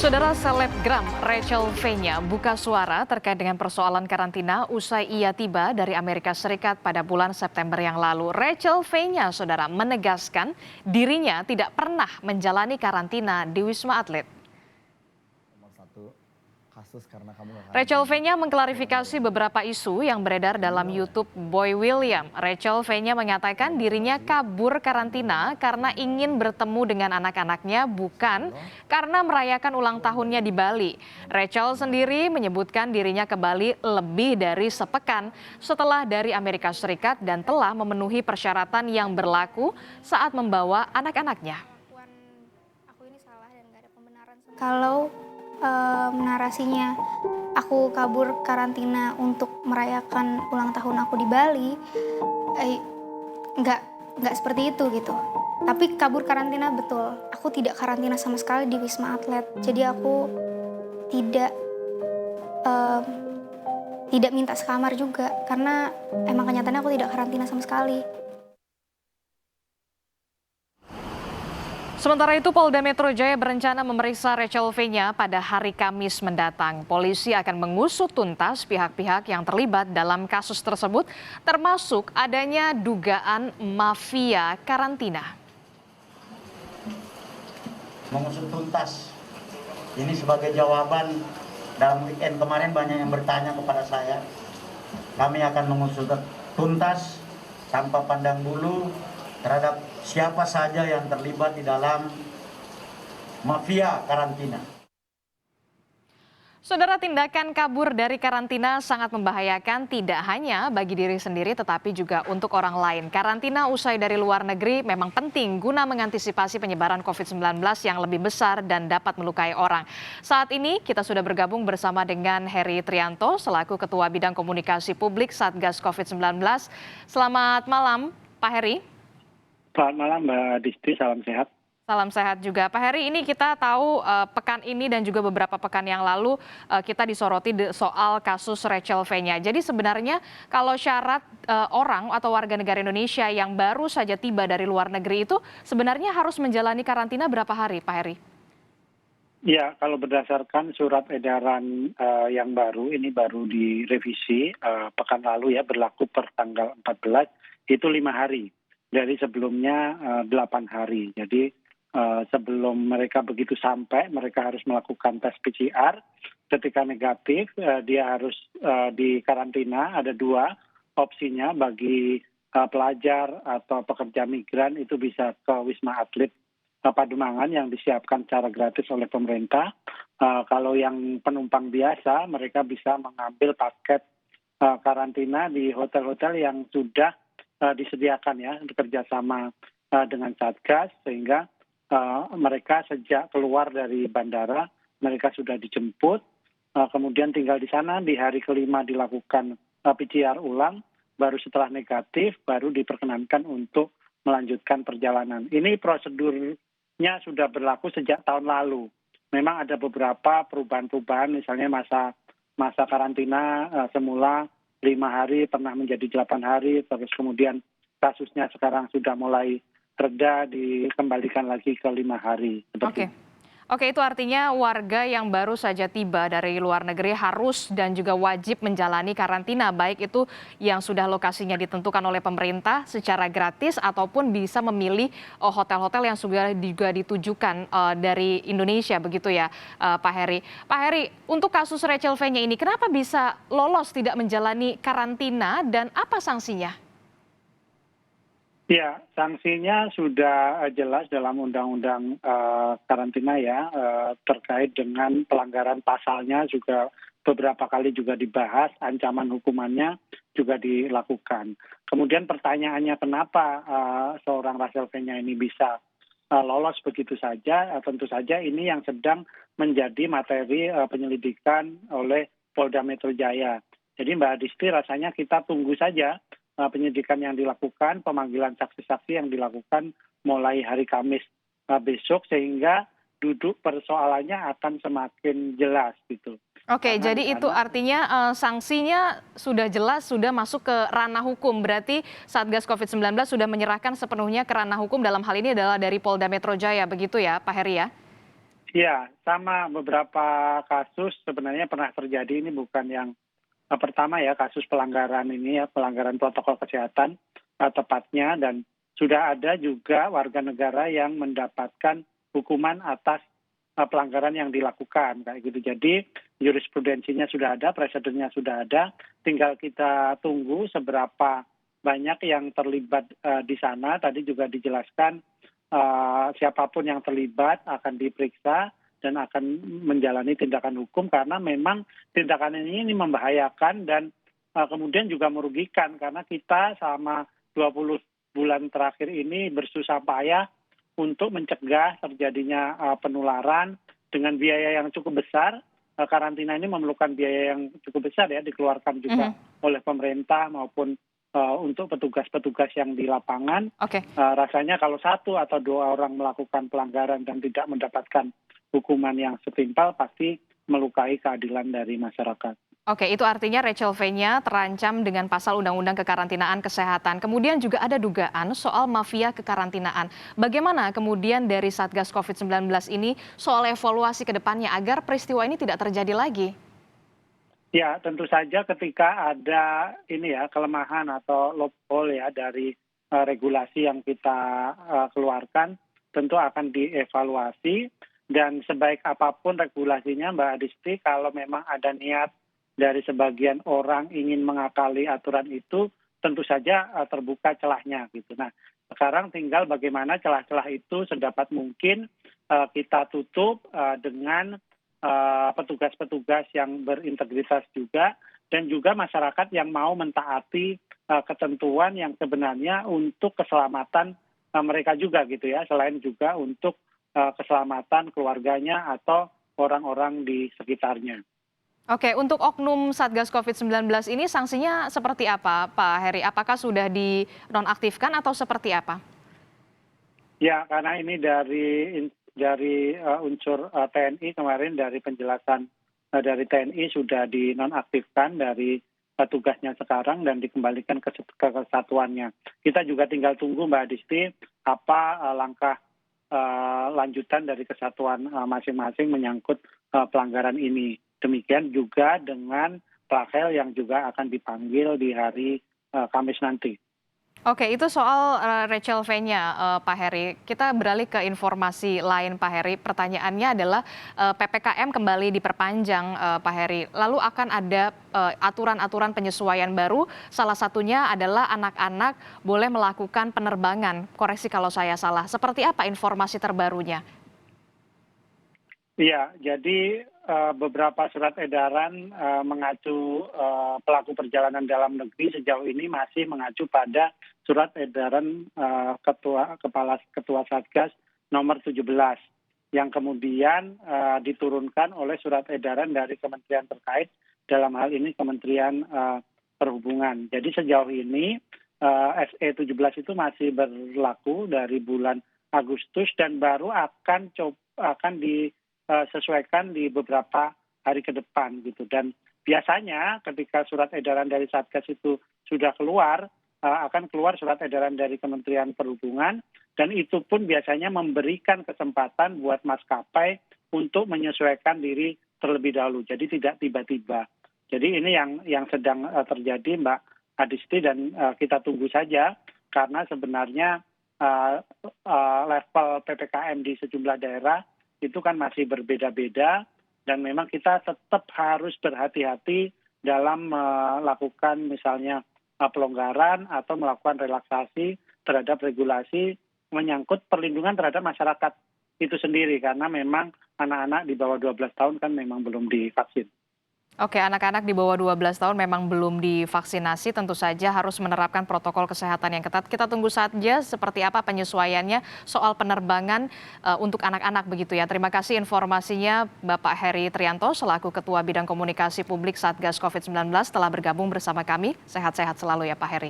Saudara selebgram Rachel V-nya buka suara terkait dengan persoalan karantina usai ia tiba dari Amerika Serikat pada bulan September yang lalu. Rachel V-nya, saudara, menegaskan dirinya tidak pernah menjalani karantina di Wisma Atlet. Rachel V-nya mengklarifikasi beberapa isu yang beredar dalam YouTube Boy William. Rachel V-nya mengatakan dirinya kabur karantina karena ingin bertemu dengan anak-anaknya, bukan karena merayakan ulang tahunnya di Bali. Rachel sendiri menyebutkan dirinya ke Bali lebih dari sepekan setelah dari Amerika Serikat dan telah memenuhi persyaratan yang berlaku saat membawa anak-anaknya. Kalau narasinya aku kabur karantina untuk merayakan ulang tahun aku di Bali, nggak seperti itu gitu. Tapi kabur karantina betul. Aku tidak karantina sama sekali di Wisma Atlet. Jadi aku tidak minta sekamar juga karena emang kenyataannya aku tidak karantina sama sekali. Sementara itu, Polda Metro Jaya berencana memeriksa Rachel V-nya pada hari Kamis mendatang. Polisi akan mengusut tuntas pihak-pihak yang terlibat dalam kasus tersebut, termasuk adanya dugaan mafia karantina. Mengusut tuntas, ini sebagai jawaban dalam weekend kemarin banyak yang bertanya kepada saya. Kami akan mengusut tuntas tanpa pandang bulu terhadap siapa saja yang terlibat di dalam mafia karantina. Saudara, tindakan kabur dari karantina sangat membahayakan tidak hanya bagi diri sendiri tetapi juga untuk orang lain. Karantina usai dari luar negeri memang penting guna mengantisipasi penyebaran COVID-19 yang lebih besar dan dapat melukai orang. Saat ini kita sudah bergabung bersama dengan Heri Trianto selaku Ketua Bidang Komunikasi Publik Satgas COVID-19. Selamat malam, Pak Heri. Selamat malam Mbak Disti, salam sehat. Salam sehat juga. Pak Heri, ini kita tahu pekan ini dan juga beberapa pekan yang lalu kita disoroti soal kasus Rachel V-nya. Jadi sebenarnya kalau syarat orang atau warga negara Indonesia yang baru saja tiba dari luar negeri itu sebenarnya harus menjalani karantina berapa hari, Pak Heri? Ya, kalau berdasarkan surat edaran yang baru, ini baru direvisi pekan lalu ya, berlaku per tanggal 14, itu 5 hari. Dari sebelumnya 8 hari. Jadi sebelum mereka begitu sampai, mereka harus melakukan tes PCR. Ketika negatif, dia harus dikarantina. Ada 2 opsinya bagi pelajar atau pekerja migran itu bisa ke Wisma Atlet Pademangan yang disiapkan secara gratis oleh pemerintah. Kalau yang penumpang biasa, mereka bisa mengambil paket karantina di hotel-hotel yang sudah disediakan ya bekerja sama dengan Satgas sehingga mereka sejak keluar dari bandara mereka sudah dijemput, kemudian tinggal di sana di hari kelima dilakukan PCR ulang, baru setelah negatif baru diperkenankan untuk melanjutkan perjalanan. Ini prosedurnya sudah berlaku sejak tahun lalu. Memang ada beberapa perubahan-perubahan, misalnya masa karantina semula 5 hari pernah menjadi 8 hari, terus kemudian kasusnya sekarang sudah mulai reda, dikembalikan lagi ke 5 hari. Oke, itu artinya warga yang baru saja tiba dari luar negeri harus dan juga wajib menjalani karantina, baik itu yang sudah lokasinya ditentukan oleh pemerintah secara gratis ataupun bisa memilih hotel-hotel yang sudah juga ditujukan dari Indonesia, begitu ya Pak Heri. Pak Heri, untuk kasus Rachel V-nya ini kenapa bisa lolos tidak menjalani karantina dan apa sanksinya? Ya, sanksinya sudah jelas dalam undang-undang karantina ya, terkait dengan pelanggaran pasalnya juga beberapa kali juga dibahas, ancaman hukumannya juga dilakukan. Kemudian pertanyaannya kenapa seorang Rachel V-nya ini bisa lolos begitu saja, tentu saja ini yang sedang menjadi materi penyelidikan oleh Polda Metro Jaya. Jadi Mbak Disti, rasanya kita tunggu saja penyidikan yang dilakukan, pemanggilan saksi-saksi yang dilakukan mulai hari Kamis besok sehingga duduk persoalannya akan semakin jelas gitu. Oke, jadi itu artinya sanksinya sudah jelas, sudah masuk ke ranah hukum. Berarti Satgas COVID-19 sudah menyerahkan sepenuhnya ke ranah hukum, dalam hal ini adalah dari Polda Metro Jaya, begitu ya Pak Heri ya? Ya, sama beberapa kasus sebenarnya pernah terjadi. Ini bukan yang pertama ya, kasus pelanggaran ini ya, pelanggaran protokol kesehatan tepatnya, dan sudah ada juga warga negara yang mendapatkan hukuman atas pelanggaran yang dilakukan kayak gitu. Jadi jurisprudensinya sudah ada, presidennya sudah ada, tinggal kita tunggu seberapa banyak yang terlibat di sana. Tadi juga dijelaskan siapapun yang terlibat akan diperiksa dan akan menjalani tindakan hukum, karena memang tindakan ini membahayakan dan kemudian juga merugikan, karena kita selama 20 bulan terakhir ini bersusah payah untuk mencegah terjadinya penularan dengan biaya yang cukup besar. Karantina ini memerlukan biaya yang cukup besar ya, dikeluarkan juga oleh pemerintah maupun untuk petugas-petugas yang di lapangan. Rasanya kalau 1 atau 2 orang melakukan pelanggaran dan tidak mendapatkan hukuman yang setimpal, pasti melukai keadilan dari masyarakat. Oke, itu artinya Rachel V-nya terancam dengan pasal Undang-Undang Kekarantinaan Kesehatan. Kemudian juga ada dugaan soal mafia kekarantinaan. Bagaimana kemudian dari Satgas COVID-19 ini soal evaluasi ke depannya agar peristiwa ini tidak terjadi lagi? Ya, tentu saja ketika ada ini ya, kelemahan atau loophole ya dari regulasi yang kita keluarkan, tentu akan dievaluasi, dan sebaik apapun regulasinya, Mbak Adisti, kalau memang ada niat dari sebagian orang ingin mengakali aturan itu, tentu saja terbuka celahnya gitu. Nah, sekarang tinggal bagaimana celah-celah itu sedapat mungkin kita tutup dengan petugas-petugas yang berintegritas juga, dan juga masyarakat yang mau mentaati ketentuan yang sebenarnya untuk keselamatan mereka juga gitu ya, selain juga untuk keselamatan keluarganya atau orang-orang di sekitarnya. Oke, untuk oknum Satgas COVID-19 ini sanksinya seperti apa, Pak Heri? Apakah sudah dinonaktifkan atau seperti apa? Ya, karena ini dari unsur TNI kemarin, dari penjelasan dari TNI sudah dinonaktifkan dari tugasnya sekarang dan dikembalikan ke kesatuannya. Kita juga tinggal tunggu, Mbak Adisti, apa langkah lanjutan dari kesatuan masing-masing menyangkut pelanggaran ini. Demikian juga dengan Rachel yang juga akan dipanggil di hari Kamis nanti. Oke, itu soal Rachel V-nya, Pak Heri. Kita beralih ke informasi lain, Pak Heri. Pertanyaannya adalah PPKM kembali diperpanjang, Pak Heri. Lalu akan ada aturan-aturan penyesuaian baru. Salah satunya adalah anak-anak boleh melakukan penerbangan. Koreksi kalau saya salah. Seperti apa informasi terbarunya? Iya, jadi beberapa surat edaran mengacu pelaku perjalanan dalam negeri sejauh ini masih mengacu pada surat edaran Ketua Satgas nomor 17 yang kemudian diturunkan oleh surat edaran dari kementerian terkait, dalam hal ini Kementerian Perhubungan. Jadi sejauh ini SE 17 itu masih berlaku dari bulan Agustus dan baru akan disesuaikan di beberapa hari ke depan gitu. Dan biasanya ketika surat edaran dari Satgas itu sudah keluar, akan keluar surat edaran dari Kementerian Perhubungan, dan itu pun biasanya memberikan kesempatan buat maskapai untuk menyesuaikan diri terlebih dahulu. Jadi tidak tiba-tiba. Jadi ini yang sedang terjadi, Mbak Adisti, dan kita tunggu saja, karena sebenarnya level PPKM di sejumlah daerah itu kan masih berbeda-beda, dan memang kita tetap harus berhati-hati dalam melakukan misalnya pelonggaran atau melakukan relaksasi terhadap regulasi menyangkut perlindungan terhadap masyarakat itu sendiri, karena memang anak-anak di bawah 12 tahun kan memang belum divaksin. Oke, anak-anak di bawah 12 tahun memang belum divaksinasi, tentu saja harus menerapkan protokol kesehatan yang ketat. Kita tunggu saja seperti apa penyesuaiannya soal penerbangan untuk anak-anak begitu ya. Terima kasih informasinya Bapak Heri Trianto selaku Ketua Bidang Komunikasi Publik Satgas COVID-19 telah bergabung bersama kami. Sehat-sehat selalu ya Pak Heri.